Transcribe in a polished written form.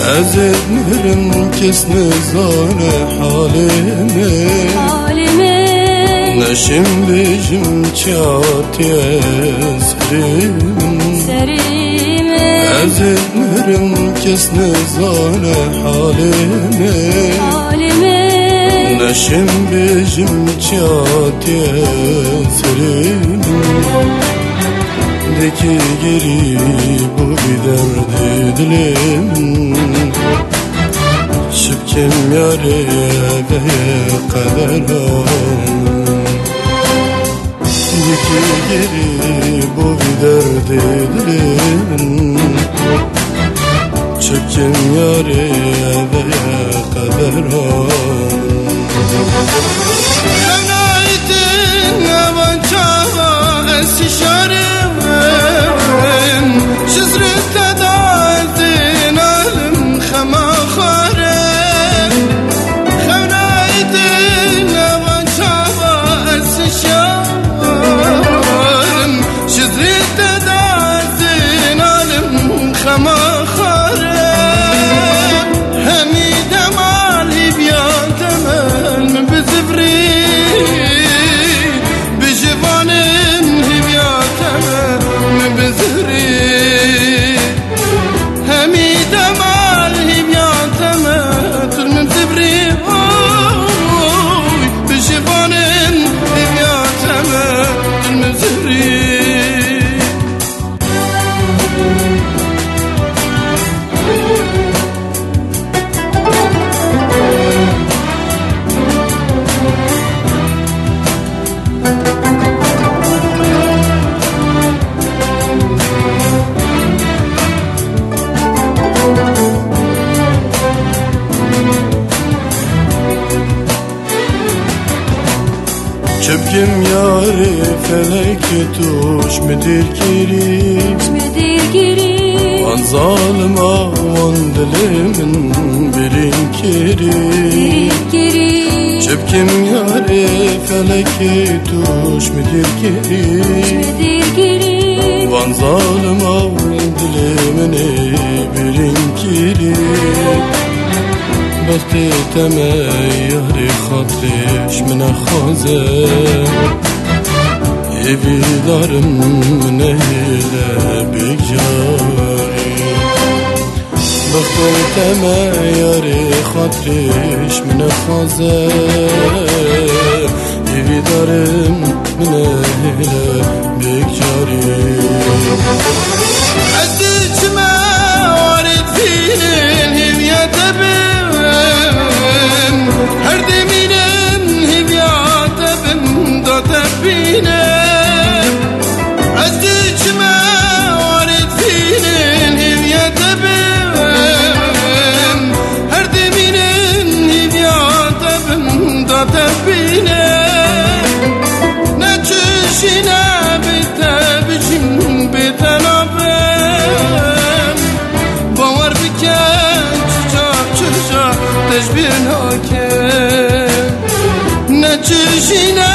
أزمرم كس نزانه حالمي نشم بجم چاتي سريم أزمرم كس نزانه حالمي نشم بجم چاتي سريم Deki geri bu bir derdi dilim Şıpkim yâre ve kaderan Deki geri bu bir derdi dilim Şıpkim yâre ve kaderan Kanaydın avan çava esişarım Çöpküm yâri feleki tuş midir giri Van zalim avan dilimin birin kiri Çöpküm yâri feleki tuş midir giri Van zalim avan dilimin birin kiri Bakti teme yari khatriş mine khaze Evi darım neyle bigari Bakti teme yari khatriş mine khaze Evi darım neyle bigari Addicime varit filin hiviyete Her deminin hiviyata bin da tepine Azdicime varit filin hiviyata bin Her deminin hiviyata bin da tepine Ne çüşine bite biçim biten abim Bavar biken çiçak teşbih hakem Ne çüşine